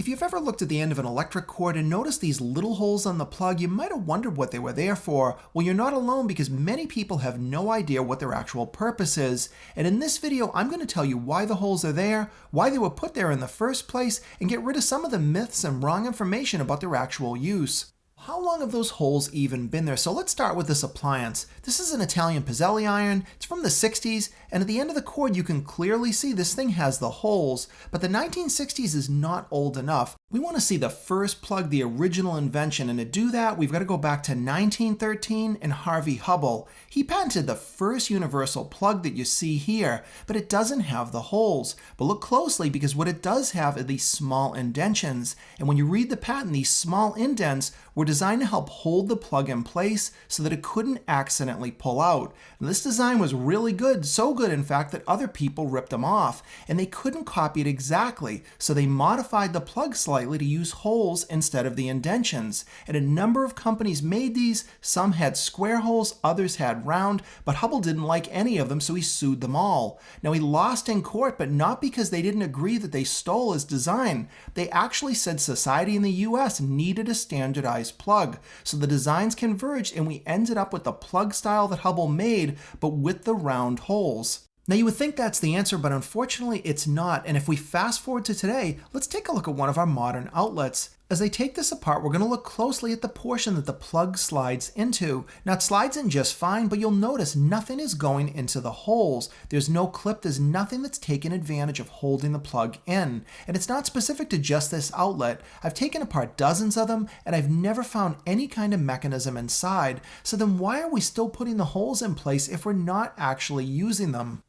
If you've ever looked at the end of an electric cord and noticed these little holes on the plug, you might have wondered what they were there for. Well, you're not alone because many people have no idea what their actual purpose is. And in this video, I'm going to tell you why the holes are there, why they were put there in the first place, and get rid of some of the myths and wrong information about their actual use. How long have those holes even been there? So let's start with this appliance. This is an Italian Piselli iron. It's from the 60s, and at the end of the cord you can clearly see this thing has the holes, but the 1960s is not old enough. We want to see the first plug, the original invention, and to do that we've got to go back to 1913 and Harvey Hubbell. He patented the first universal plug that you see here, but it doesn't have the holes. But look closely because what it does have are these small indentions, and when you read the patent, these small indents were designed to help hold the plug in place so that it couldn't accidentally pull out. And this design was really good, so good in fact that other people ripped them off, and they couldn't copy it exactly, so they modified the plug slightly to use holes instead of the indentions. And a number of companies made these. Some had square holes, others had round, but Hubbell didn't like any of them, so he sued them all. Now he lost in court, but not because they didn't agree that they stole his design. They actually said society in the US needed a standardized plug. So the designs converged and we ended up with the plug style that Hubbell made, but with the round holes. Now you would think that's the answer, but unfortunately it's not. And if we fast forward to today, let's take a look at one of our modern outlets. As I take this apart, we're going to look closely at the portion that the plug slides into. Now it slides in just fine, but you'll notice nothing is going into the holes. There's no clip, there's nothing that's taken advantage of holding the plug in. And it's not specific to just this outlet. I've taken apart dozens of them, and I've never found any kind of mechanism inside. So then why are we still putting the holes in place if we're not actually using them?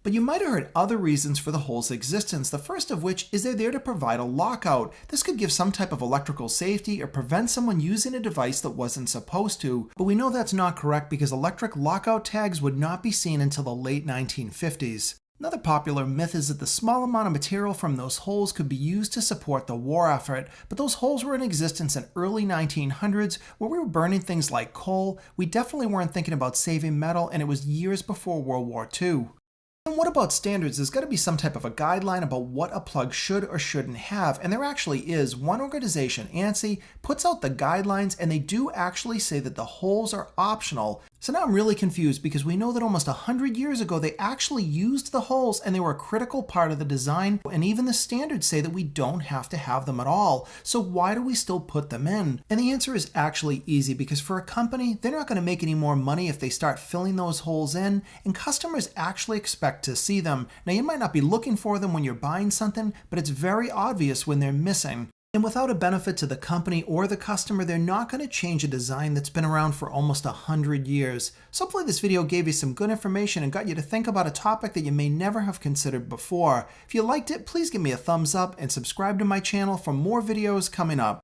But you might have heard other reasons for the hole's existence, the first of which is they're there to provide a lockout. This could give some type of electrical safety or prevent someone using a device that wasn't supposed to. But we know that's not correct because electric lockout tags would not be seen until the late 1950s. Another popular myth is that the small amount of material from those holes could be used to support the war effort, but those holes were in existence in early 1900s where we were burning things like coal. We definitely weren't thinking about saving metal, and it was years before World War II. And what about standards? There's got to be some type of a guideline about what a plug should or shouldn't have, and there actually is. One organization, ANSI, puts out the guidelines, and they do actually say that the holes are optional. So now I'm really confused because we know that almost 100 years ago they actually used the holes and they were a critical part of the design, and even the standards say that we don't have to have them at all. So why do we still put them in? And the answer is actually easy because for a company, they're not going to make any more money if they start filling those holes in, and customers actually expect to see them. Now you might not be looking for them when you're buying something, but it's very obvious when they're missing. And without a benefit to the company or the customer, they're not going to change a design that's been around for almost 100 years. So hopefully this video gave you some good information and got you to think about a topic that you may never have considered before. If you liked it, please give me a thumbs up and subscribe to my channel for more videos coming up.